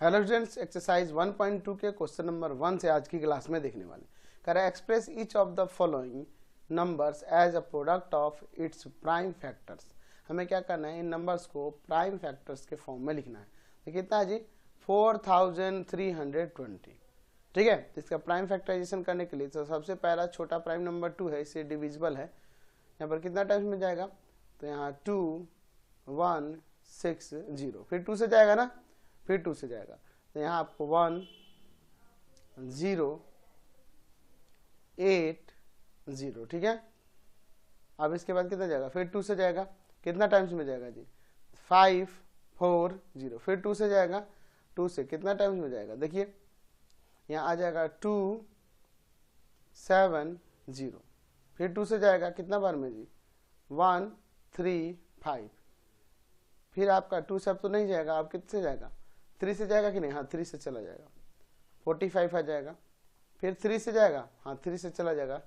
Hello students, exercise 1.2 के question number 1 से आज की क्लास में देखने वाले। कह रहा है express each of the following numbers as a product of its prime factors. हमें क्या करना है, इन नंबर्स को प्राइम फैक्टर्स के फॉर्म में लिखना है। तो कितना है जी, 4320। ठीक है, इसका प्राइम फैक्टराइजेशन करने के लिए तो सबसे पहला छोटा प्राइम नंबर 2 है, इसे डिविजिबल है। यहाँ पर कितना टाइम्स में जाएगा, तो यहाँ 2 1 6 0, फिर 2 से जाएगा ना, फिर 2 से जाएगा, तो यहाँ आपको 1 0 8 0। ठीक है, अब इसके बाद कितना जाएगा, फिर 2 से जाएगा, कितना टाइम्स में जाएगा जी, 5 4 0, फिर 2 से जाएगा, 2 से कितना टाइम्स में जाएगा, देखिए यहाँ आ जाएगा 2 7 0, फिर 2 से जाएगा कितना बार में जी, 1 3 5, फिर आपका 2 से अब तो नहीं जाएगा, अब कितने से जाएगा, 3 से जाएगा कि नहीं, हाँ 3 से चला जाएगा, 45 आ जाएगा, फिर 3 से जाएगा, हाँ 3 से चला जाएगा,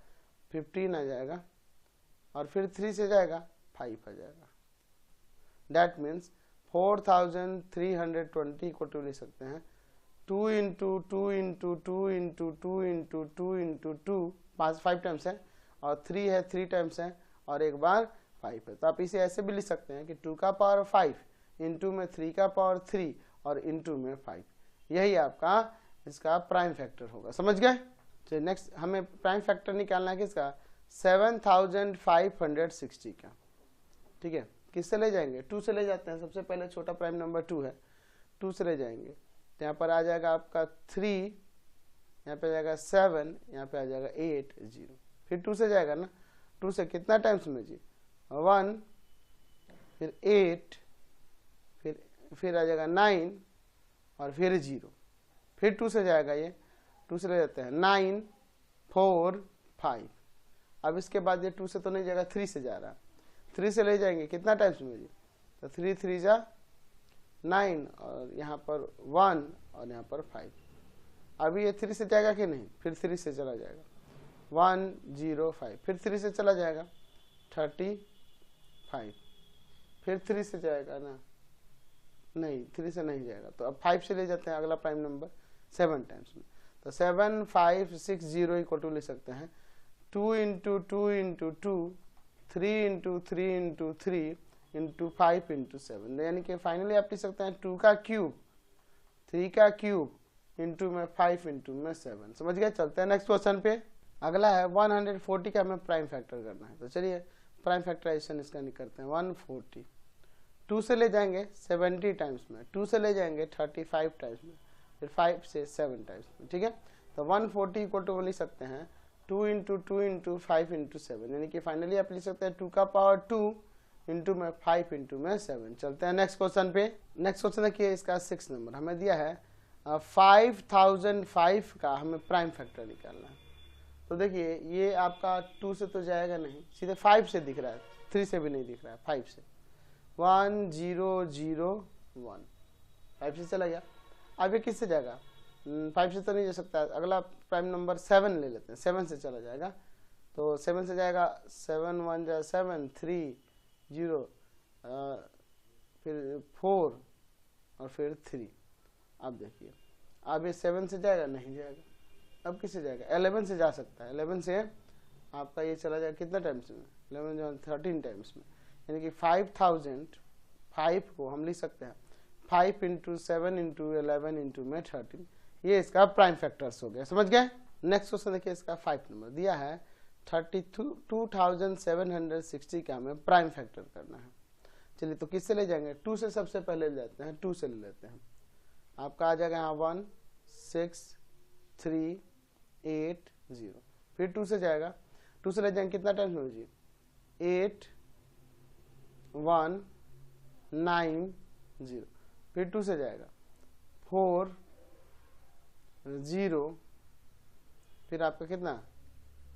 15 आ जाएगा, और फिर 3 से जाएगा 5 आ जाएगा। दैट मीन्स 4320 को टू लिख सकते हैं 2 into 2 into 2 into 2 into 2 into 2, 5 times है, और 3 है 3 टाइम्स है, और एक बार 5 है। तो आप इसे ऐसे भी लिख सकते हैं कि 2 का पावर 5 इंटू में 3 का पावर 3 और इंटू में 5। यही आपका इसका प्राइम फैक्टर होगा, समझ गए। तो नेक्स्ट हमें प्राइम फैक्टर निकालना है किसका, 7560 का। ठीक है, किससे ले जाएंगे, 2 से ले जाते हैं। सबसे पहले छोटा प्राइम नंबर 2 है, 2 से ले जाएंगे, तो यहाँ पर आ जाएगा आपका 3, यहाँ पे आ जाएगा 7, यहाँ पे आ जाएगा 8 0, फिर 2 से जाएगा ना, 2 से कितना टाइम्स में जी, 1, फिर 8, फिर आ जाएगा 9, और फिर 0, फिर 2 से जाएगा, ये 2 से ले जाते हैं 9 4 5। अब इसके बाद ये 2 से तो नहीं जाएगा, 3 से जा रहा है, 3 से ले जाएंगे कितना टाइम्स में जी, तो 3 3 जा 9, और यहाँ पर 1, और यहाँ पर 5। अभी ये 3 से जाएगा कि नहीं, फिर 3 से चला जाएगा 1 0 5, फिर 3 से चला जाएगा 35, फिर 3 से जाएगा ना, नहीं 3 से नहीं जाएगा, तो अब 5 से ले जाते हैं अगला प्राइम नंबर 7 टाइम्स में। तो 7 5 6 0 इक्वल टू लिख सकते हैं 2 into 2 into 2, 3 into 3 into 3 into 5 into 7, यानी कि फाइनली आप लिख सकते हैं 2 का क्यूब 3 का क्यूब इंटू में 5 इंटू में 7। समझ गए। चलते हैं नेक्स्ट क्वेश्चन पे। अगला है 140 का हमें प्राइम फैक्टर करना है। तो चलिए प्राइम फैक्टराइजेशन इसका करते हैं। 140 2 से ले जाएंगे 70 टाइम्स में, 2 से ले जाएंगे 35 टाइम्स में, फिर 5 से 7 टाइम्स में। ठीक है, तो 140 इक्वल टू लिख सकते हैं 2 इंटू 2 इंटू 5 इंटू 7, यानी कि फाइनली आप लिख सकते हैं 2 का पावर 2 इंटू में 5 इंटू में 7। चलते हैं नेक्स्ट क्वेश्चन पे। नेक्स्ट क्वेश्चन देखिए, इसका 6 नंबर हमें दिया है 5005 का हमें प्राइम फैक्टर निकालना है। तो देखिए ये आपका 2 से तो जाएगा नहीं, सीधे 5 से दिख रहा है, 3 से भी नहीं दिख रहा है, 5 से 1 0 0 1, 5 से चला गया। अब ये किससे जाएगा, 5 से तो नहीं जा सकता, अगला प्राइम नंबर 7 ले लेते हैं, 7 से चला जाएगा। तो 7 से जाएगा 7 1 जा 7 3 0, फिर 4 और फिर 3। अब देखिए अब ये 7 से जाएगा, नहीं जाएगा। अब किससे जाएगा, 11 से जा सकता है, 11 से आपका ये चला जाएगा कितना टाइम्स में, 11 जो 13 टाइम्स में, यानी कि 5005 को हम लिख सकते हैं 5 इंटू 7 इंटू 11 इंटू में 13। ये इसका प्राइम फैक्टर्स हो गया, समझ गए। नेक्स्ट क्वेश्चन देखिए, इसका 5 नंबर दिया है 32,760 का हमें प्राइम फैक्टर करना है। चलिए तो किससे ले जाएंगे, 2 से सबसे पहले ले लेते हैं, 2 से ले लेते हैं। आपका आ जाएगा यहाँ 1 6 3 8 0, फिर 2 से जाएगा, 2 से ले जाएंगे कितना टाइम में जी, 8 1 9 0, फिर 2 से जाएगा 4 0, फिर आपका कितना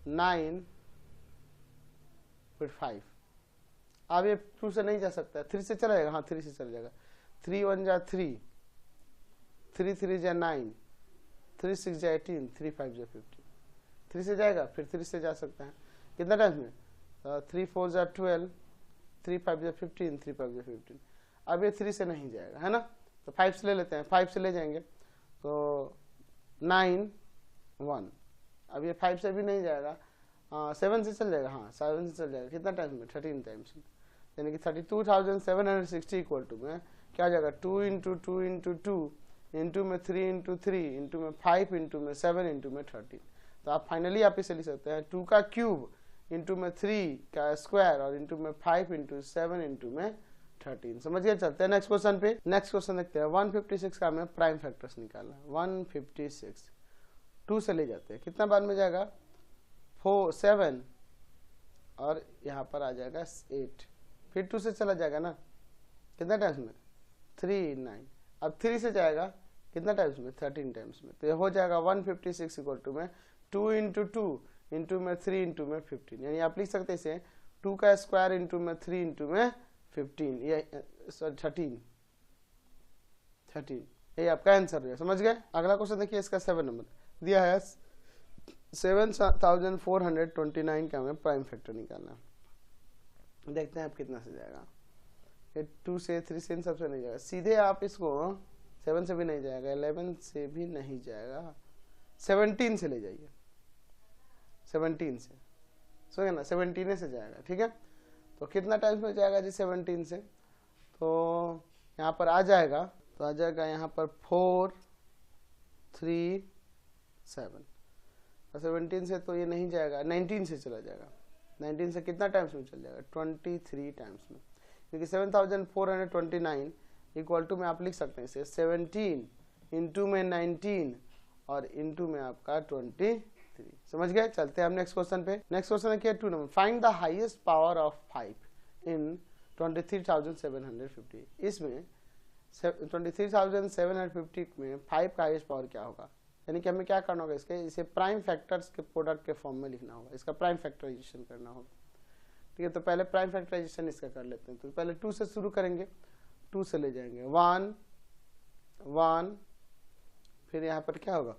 9 फिर 5। अब ये 2 से नहीं जा सकता है, 3 से चला जाएगा, हाँ 3 से चला जाएगा, 3 1 जा 3, 3 3 जा 9, 3 6 जा 18, 3 5 जा 15, 3 से जाएगा, फिर 3 से जा सकता है कितना टाइम में, 3 4 जा 12, 3 5 जा 15, 3 5 जा 15। अब ये 3 से नहीं जाएगा, है ना, तो 5 से ले लेते हैं, 5 से ले जाएंगे तो 9 1। अब ये 5 से भी नहीं जाएगा, 7 से चल जाएगा, हाँ 7 से चल जाएगा, कितना टाइम्स में 13 टाइम्स में, यानी कि 32,760 इक्वल टू में क्या जाएगा 2 इंटू 2 इंटू 2 इंटू में 3 इंटू 3 इंटू में 5 इंटू में 7 इंटू में 13। तो आप फाइनली आप इसे लिख सकते हैं 2 का क्यूब इंटू में 3 का स्क्वायर और इंटू में 5 इंटू 7 इंटू में 13। समझ गए। चलते हैं नेक्स्ट क्वेश्चन पे। नेक्स्ट क्वेश्चन देखते हैं 156 का हमें प्राइम फैक्टर्स निकालना है। 156 2 से ले जाते हैं, कितना बाद में जाएगा 4 7 और यहाँ पर आ जाएगा 8, फिर 2 से चला जाएगा ना, कितना टाइम्स में 3 9। अब 3 से जाएगा कितना टाइम्स में 13 टाइम्स में, तो ये हो जाएगा 156 इक्वल टू में 2 इंटू 2 इंटू में 3 इंटू में 15, यानी आप लिख सकते हैं इसे 2 का स्क्वायर इंटू में 3 इंटू में 15, ये 13 ये आपका आंसर है। समझ गए। अगला क्वेश्चन देखिए, इसका 7 नंबर दिया है 7429 का हमें प्राइम फैक्टर निकालना है। देखते हैं आप कितना से जाएगा। ये 2 से 3 से इन सबसे नहीं जाएगा, सीधे आप इसको 7 से भी नहीं जाएगा, 11 से भी नहीं जाएगा, 17 से ले जाइए, 17 से समझे ना, 17 से जाएगा। ठीक है, तो कितना टाइम्स में जाएगा जी 17 से, तो यहाँ पर आ जाएगा, तो आ जाएगा यहाँ पर 4 3 7 और 17 से तो ये नहीं जाएगा, 19 से चला जाएगा। 19 से कितना टाइम्स में चल जाएगा 23 टाइम्स में, क्योंकि 7429 इक्वल टू में आप लिख सकते हैं इसे 17 इंटू में 19 और इंटू में आपका 23। समझ गए। चलते हैं हम नेक्स्ट क्वेश्चन पे। नेक्स्ट क्वेश्चन है क्या 2 number, find the highest power of 5 in 23,750। इसमें 23,750 में 5 का हाईएस्ट पावर क्या होगा, यानी कि हमें क्या करना होगा, इसके इसे प्राइम फैक्टर्स के प्रोडक्ट के फॉर्म में लिखना होगा, इसका प्राइम फैक्टराइजेशन करना होगा। ठीक है, तो पहले प्राइम फैक्टराइजेशन इसका कर लेते हैं। तो पहले 2 से शुरू करेंगे, 2 से ले जाएंगे 1 1, फिर यहाँ पर क्या होगा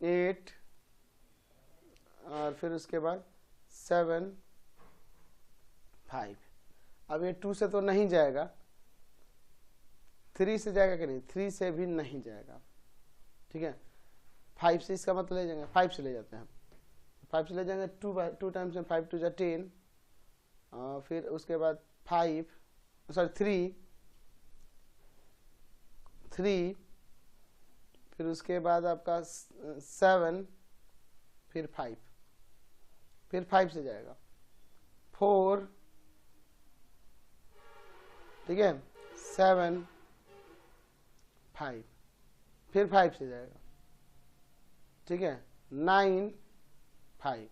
8 और फिर उसके बाद 7 5। अब ये 2 से तो नहीं जाएगा, 3 से जाएगा कि नहीं, 3 से भी नहीं जाएगा। ठीक है, 5 से इसका मतलब ले जाएंगे, 5 से ले जाते हैं, 5 से ले जाएंगे 2 टाइम्स में 5 2 10 और फिर उसके बाद 3 फिर उसके बाद आपका 7 फिर 5, फिर 5 से जाएगा 4, ठीक है 7 5, फिर 5 से जाएगा, ठीक है 9 5,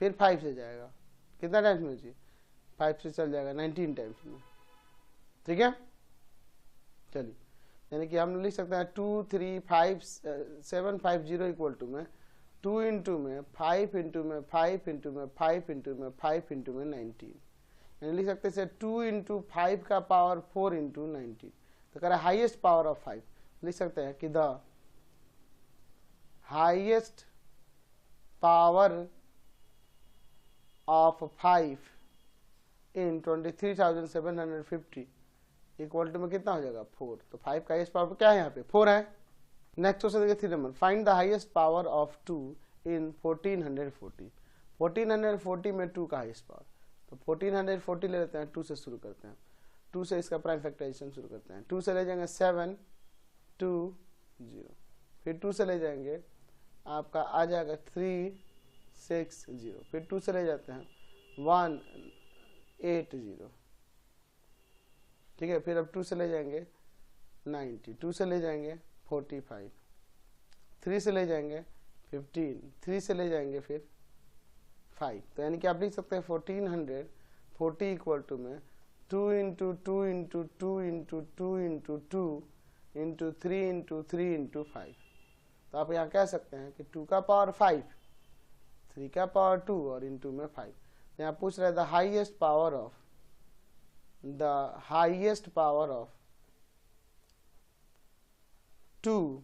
फिर 5 से जाएगा, कितना टाइम्स में जी 5 से चल जाएगा 19 टाइम्स में। ठीक है, चलिए, यानी कि हम लिख सकते हैं 2 3 5 7 5 0 इक्वल टू में 2 इंटू में 5 इंटू में 5 इंटू में 5 इंटू में 5 इंटू में 19, यानी लिख सकते हैं 2 इंटू 5 का पावर 4 इंटू 19। तो कह रहा है हाइएस्ट पावर ऑफ 5, लिख सकते हैं कि the highest power of 5 in 23,750 equal to में कितना हो जाएगा 4। तो 5 का हाईएस्ट पावर क्या है, यहाँ पे 4 है। नेक्स्ट क्वेश्चन देखिए 3 number, find the highest power of 2 इन 1440। 1440 में 2 का हाईएस्ट पावर, तो 1440 ले लेते हैं, 2 से शुरू करते हैं, 2 से इसका प्राइम फैक्टराइजेशन शुरू करते हैं। 2 से ले जाएंगे 7 2 0, फिर 2 से ले जाएंगे आपका आ जाएगा 3 6 0, फिर 2 से ले जाते हैं 1 8 0, ठीक है, फिर अब 2 से ले जाएंगे 90, 2 से ले जाएंगे 45, 3 से ले जाएंगे 15, 3 से ले जाएंगे फिर 5। तो यानी कि आप लिख सकते हैं 1440 इक्वल टू में 2 into 2 into 2 into 2 into 2 into 3 into 3 into 5। तो आप यहाँ कह सकते हैं कि 2 का पावर 5, 3 का पावर 2 और इंटू में 5। यहाँ पूछ रहे द हाईएस्ट पावर ऑफ 2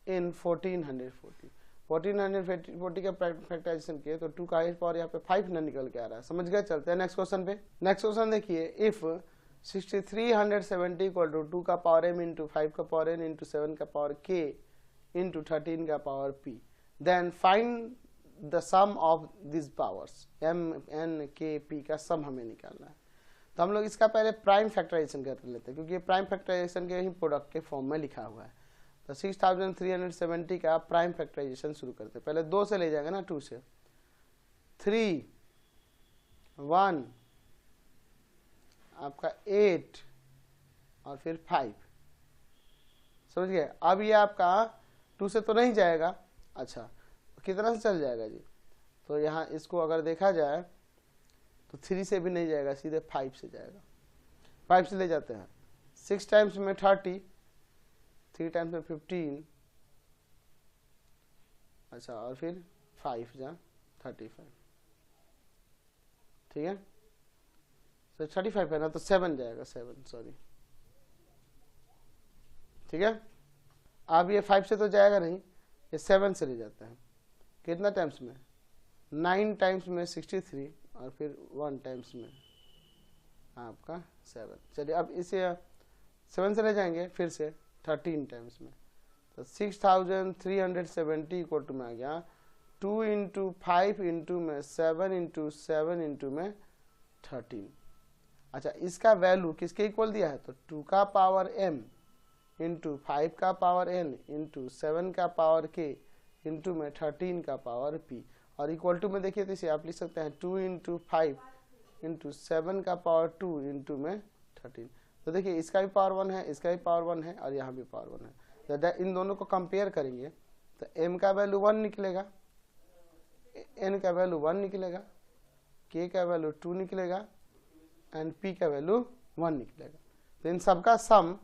इन 1440। 1440 का फैक्टराइजेशन किए तो 2 का हाईएस्ट पावर यहाँ पे 5 ना निकल के आ रहा है। समझ गए। चलते हैं नेक्स्ट क्वेश्चन पे। नेक्स्ट क्वेश्चन देखिए, इफ 6370 इक्वल टू 2 का पावर m इंटू 5 का पावर n इंटू 7 का पावर k इंटू 13 का power p। Then find the sum of this powers m n k p का सम हमें निकालना है। तो हम लोग इसका पहले प्राइम फैक्टराइजेशन कर लेते हैं, क्योंकि ये प्राइम फैक्टराइजेशन के ही प्रोडक्ट के फॉर्म में लिखा हुआ है। तो 6370 का प्राइम फैक्टराइजेशन शुरू करते हैं। पहले 2 से ले जाएंगे ना, 2 से 3 1 आपका 8 और फिर 5, समझ गए। अब ये आपका 2 से तो नहीं जाएगा, अच्छा कितना से चल जाएगा जी। तो यहाँ इसको अगर देखा जाए तो 3 से भी नहीं जाएगा, सीधे 5 से जाएगा। 5 से ले जाते हैं, 6 टाइम्स में 30, 3 टाइम्स में 15, अच्छा और फिर 5 जा 35, ठीक है। तो 35 है ना, तो 7 जाएगा, 7 सॉरी, ठीक है। अब ये 5 से तो जाएगा नहीं, ये 7 से ले जाते हैं। कितना टाइम्स में, 9 टाइम्स में 63 और फिर 1 टाइम्स में आपका 7। चलिए अब इसे 7 से ले जाएंगे फिर से 13 टाइम्स में, तो 6370 इक्वल टू में आ गया 2 इंटू 5 इंटू में 7 इंटू 7 इंटू में 13। अच्छा इसका वैल्यू किसके इक्वल दिया है, तो 2 का पावर m इंटू 5 का पावर n इंटू 7 का पावर k इंटू में 13 का पावर p। और इक्वल टू में देखिए तो इसे आप लिख सकते हैं 2 इंटू 5 इंटू 7 का पावर 2 इंटू में 13। तो देखिए इसका भी पावर 1 है, इसका भी पावर 1 है और यहाँ भी पावर 1 है। तो इन दोनों को कंपेयर करेंगे तो m का वैल्यू 1 निकलेगा, n का वैल्यू 1 निकलेगा, k का वैल्यू 2 निकलेगा एंड p का वैल्यू 1 निकलेगा। तो इन सबका सम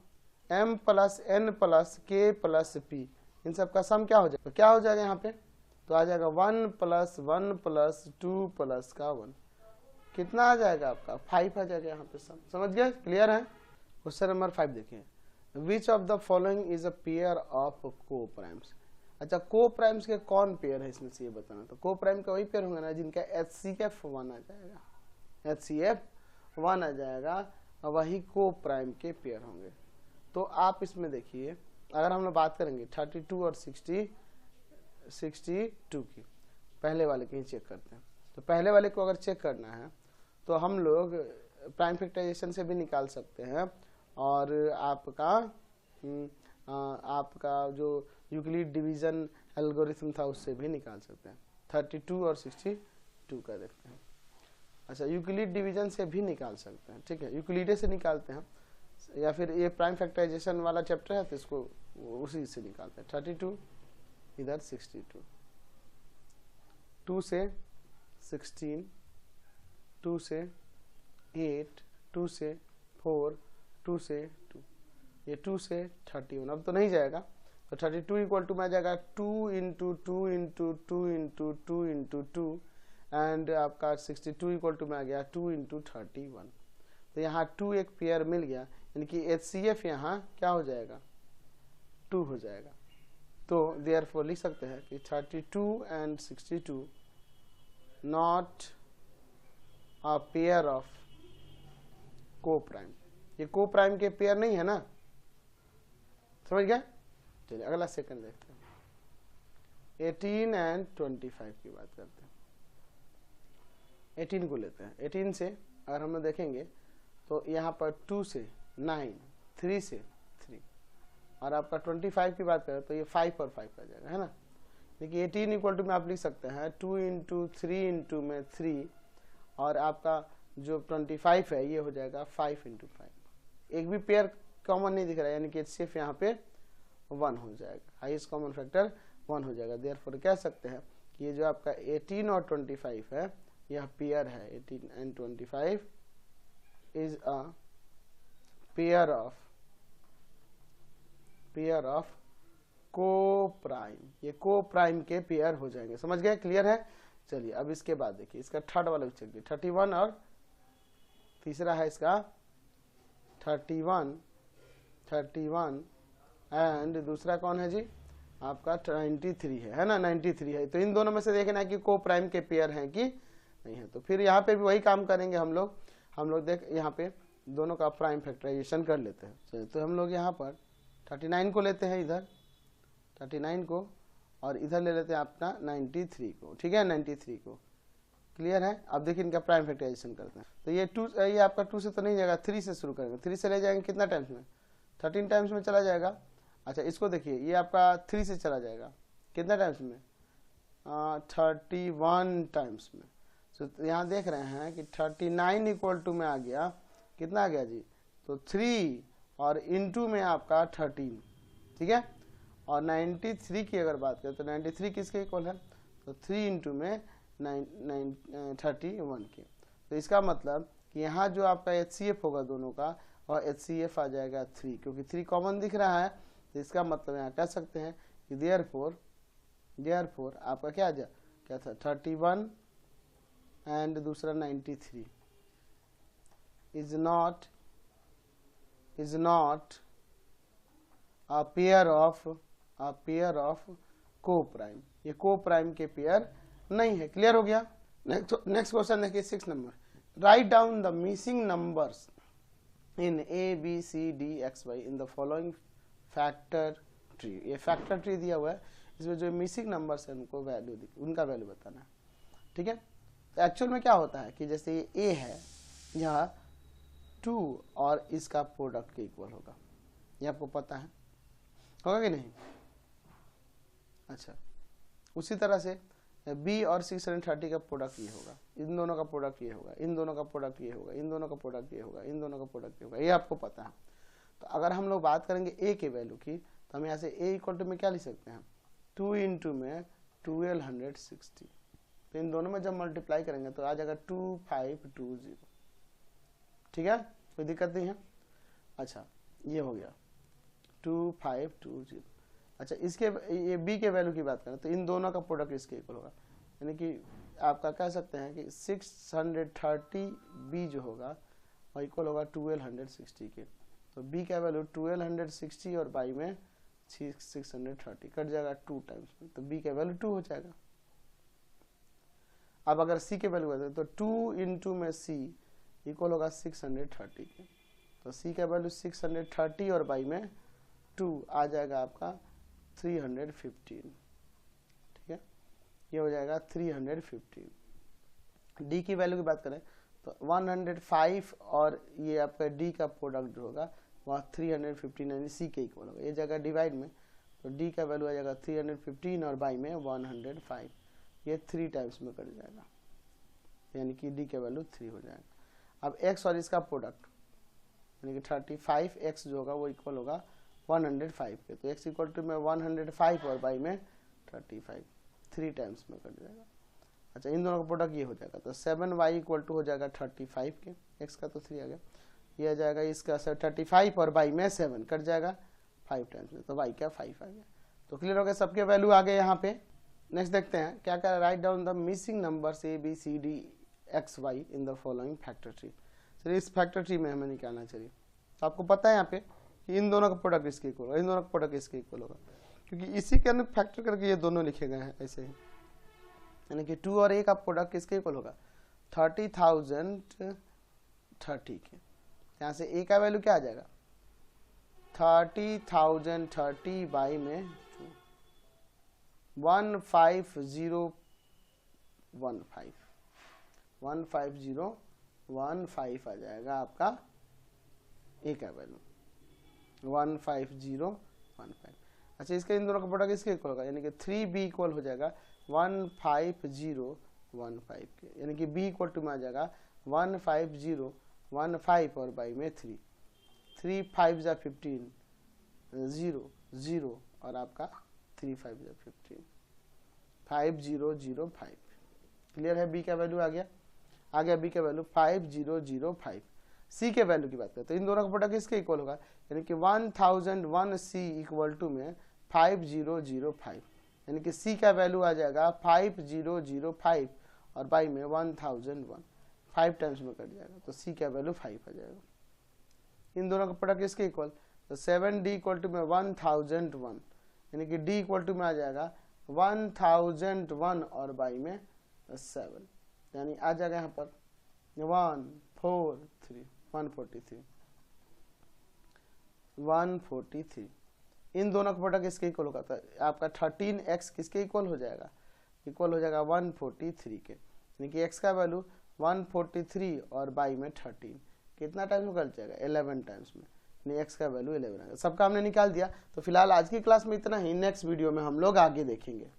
m plus n plus k plus p, इन सबका सम क्या हो जाएगा, तो क्या हो जाएगा यहाँ पे, तो आ जाएगा 1 प्लस 1 प्लस 2 प्लस का 1, कितना आ जाएगा आपका 5 आ जाएगा यहाँ पे सम। समझ गए, क्लियर है। क्वेश्चन नंबर 5 देखिए, which of the following is a pair of को प्राइम्स। अच्छा को प्राइम्स के कौन पेयर है इसमें से ये बताना। तो को प्राइम का वही पेयर होंगे ना जिनका HCF 1 आ जाएगा, HCF 1 आ जाएगा, वही को प्राइम के पेयर होंगे। तो आप इसमें देखिए अगर हम लोग बात करेंगे 32 और 62 की, पहले वाले की ही चेक करते हैं। तो पहले वाले को अगर चेक करना है तो हम लोग प्राइम फैक्टराइजेशन से भी निकाल सकते हैं और आपका जो यूक्लिड डिवीजन एल्गोरिथम था उससे भी निकाल सकते हैं। 32 और 62 का देखते हैं। अच्छा यूक्लिड डिवीजन से भी निकाल सकते हैं, ठीक है, यूक्लिडे से निकालते हैं या फिर ये प्राइम फैक्टराइजेशन वाला चैप्टर है तो इसको उसी से निकालते हैं। 32 इधर 62, 2 से 16, 2 से 8, 2 से 4, 2 से 2, ये 2 से 31, अब तो नहीं जाएगा। तो 32 इक्वल टू में आ जाएगा 2 into 2 into 2 into 2 into 2 and आपका 62 इक्वल टू में आ गया 2 इंटू 31। तो यहाँ 2 एक पेयर मिल गया, यानी कि HCF यहाँ क्या हो जाएगा 2 हो जाएगा। तो देयरफॉर लिख सकते हैं कि 32 and 62 not a pair of को प्राइम। ये को प्राइम के पेयर नहीं है ना, समझ गया। चलिए अगला सेकंड देखते हैं। 18 एंड 25 की बात करते हैं। 18 को लेते हैं। 18 से अगर हम लोग देखेंगे तो यहाँ पर 2 से 9, 3 से 3 और आपका 25 की बात करें तो ये 5 और 5 आ जाएगा, है ना। देखिए 18 इक्वल टू में आप लिख सकते हैं 2 इंटू 3 इंटू में 3 और आपका जो 25 है ये हो जाएगा 5 इंटू 5। एक भी पेयर कॉमन नहीं दिख रहा है, यानी कि HCF यहाँ पे 1 हो जाएगा, हाईएस्ट कॉमन फैक्टर 1 हो जाएगा। देयरफॉर कह सकते हैं कि ये जो आपका 18 और 25 है यह पेयर है। 18 and 25 is a pair of को प्राइम। ये को प्राइम के पेयर हो जाएंगे, समझ गए, क्लियर है। चलिए अब इसके बाद देखिए इसका थर्ड वाला भी चेक, 31 और तीसरा है इसका 31 एंड दूसरा कौन है जी आपका 93 है ना, 93 है। तो इन दोनों में से देखना कि को प्राइम के पेयर हैं कि नहीं है। तो फिर यहाँ पे भी वही काम करेंगे हम लोग देख यहाँ पे दोनों का प्राइम फैक्टराइजेशन कर लेते हैं। चलिए तो हम लोग यहाँ पर 39 को लेते हैं, इधर 39 को, और इधर ले लेते हैं अपना 93 को, ठीक है, 93 को। क्लियर है। अब देखिए इनका प्राइम फैक्टराइजेशन करते हैं। तो ये आपका 2 से तो नहीं जाएगा, 3 से शुरू करेंगे। 3 से ले जाएंगे कितना टाइम्स में, 13 टाइम्स में चला जाएगा। अच्छा इसको देखिए, ये आपका 3 से चला जाएगा कितना टाइम्स में, 31 टाइम्स में। तो यहाँ देख रहे हैं कि 39 इक्वल टू में आ गया, कितना आ गया जी, तो 3 और इनटू में आपका 13, ठीक है। और 93 की अगर बात करें तो 93 किसके इक्वल है, तो 3 इंटू में 31 के। तो इसका मतलब कि यहाँ जो आपका HCF होगा दोनों का, और HCF आ जाएगा 3, क्योंकि 3 कॉमन दिख रहा है। तो इसका मतलब यहाँ कह सकते हैं कि देयरफॉर आपका क्या था 31 एंड दूसरा 93 is not a pair of co-prime, ये को-प्राइम के पेयर नहीं है। क्लियर हो गया। नेक्स्ट क्वेश्चन देखिए 6 number, write down the missing numbers in ABCDXY in the following factor tree. ये फैक्टर ट्री दिया हुआ है, इसमें जो मिसिंग नंबर्स है उनको वैल्यू, उनका वैल्यू बताना है, ठीक है। तो एक्चुअल में क्या होता है कि जैसे ये A है, यह 2 और इसका प्रोडक्ट के इक्वल होगा, ये आपको पता है, होगा कि नहीं। अच्छा उसी तरह से B और 630 का प्रोडक्ट ये होगा, इन दोनों का प्रोडक्ट ये होगा, इन दोनों का प्रोडक्ट ये होगा, इन दोनों का प्रोडक्ट ये होगा, इन दोनों का प्रोडक्ट ये होगा, ये आपको पता है। तो अगर हम लोग बात करेंगे A के वैल्यू की, तो हम यहाँ से A इक्वल टू में क्या लिख सकते हैं, 2 इंटू में 1260। तो इन दोनों में जब मल्टीप्लाई करेंगे तो आ जाएगा 2520, ठीक है, कोई दिक्कत नहीं है। अच्छा ये हो गया 2520। अच्छा इसके ये B के वैल्यू की बात करें तो इन दोनों का प्रोडक्ट इसके इक्वल होगा, यानी कि आपका कह सकते हैं कि 630 B जो होगा वह इक्वल होगा 1260 के। तो B का वैल्यू 1260 और बाई में 630 कट जाएगा 2 टाइम्स में, तो B का वैल्यू 2 हो जाएगा। अब अगर C के वैल्यू बताए तो 2 इंटू में C इक्वल होगा 630 के। तो C का वैल्यू 630 और बाई में 2 आ जाएगा आपका 315, ठीक है, ये हो जाएगा 315। D की वैल्यू की बात करें तो 105 और ये आपका D का प्रोडक्ट जो होगा वह 315 यानी C के इक्वल होगा, ये जगह डिवाइड में, तो D का वैल्यू आ जाएगा 315 और बाई में 105, ये 3 टाइम्स में कट जाएगा, यानी कि D का वैल्यू 3 हो जाएगा। अब X और इसका प्रोडक्ट यानी कि 35X जो होगा वो इक्वल होगा 105 के। तो X इक्वल टू में 105 और बाई में 35, 3 टाइम्स में कट जाएगा। अच्छा इन दोनों का प्रोडक्ट ये हो जाएगा, तो 7Y इक्वल टू हो जाएगा 35 के, X का तो 3 आ गया, ये आ जाएगा इसका 35 और बाई में 7 कट जाएगा 5 टाइम्स में, तो Y का 5 आ गया। तो क्लियर हो गया, सबके वैल्यू आ गए यहाँ पे। नेक्स्ट देखते हैं क्या क्या, write down the missing numbers ABCDXY in the following factor tree. चलिए इस फैक्टर ट्री में हमें निकालना चाहिए। तो आपको पता है यहाँ पे कि इन दोनों का प्रोडक्ट इसके इक्वल होगा, इन दोनों का प्रोडक्ट इसके इक्वल होगा, क्योंकि इसी के अंदर फैक्टर करके ये दोनों लिखे गए हैं ऐसे ही, यानी कि 2 और A का प्रोडक्ट किसके इक्वल होगा 30,030 के। यहाँ से A का वैल्यू क्या आ जाएगा 30,030 बाई में 15015 आ जाएगा आपका A का वैल्यू 15015। अच्छा इसके इन दोनों का प्रोडक्ट इसके इक्वल होगा, यानी कि 3B इक्वल हो जाएगा 15015 के, यानी कि B इक्वल टू में आ जाएगा 15015 और बाई में 3 5 जा 15 0 0 और आपका 3 5 जा 15 5005। क्लियर है, B का वैल्यू आ गया B का वैल्यू 5005। C के वैल्यू की बात करें तो इन दोनों का प्रोडक्ट इसके इक्वल होगा, यानी कि 1001C इक्वल टू में 5005, यानी कि C का वैल्यू आ जाएगा 5005 और बाई में 1001 5 टाइम्स में कट जाएगा, तो C का वैल्यू 5 आ जाएगा। इन दोनों का प्रोडक्ट इसके इक्वल, तो 7D इक्वल टू में 1001, यानी कि D इक्वल टू में आ जाएगा 1001 और बाई में 7, यानी आ जाएगा यहाँ पर 1 4 3 143 इन दोनों का प्रोडक्ट इसके इक्वल होगा, तो आपका 13x किसके इक्वल हो जाएगा, इक्वल हो जाएगा 143 के, यानी कि x का वैल्यू 143 और बाई में 13 कितना टाइम निकल जाएगा 11 टाइम्स में, यानी x का वैल्यू 11 आएगा। सबका हमने निकाल दिया। तो फिलहाल आज की क्लास में इतना ही, नेक्स्ट वीडियो में हम लोग आगे देखेंगे।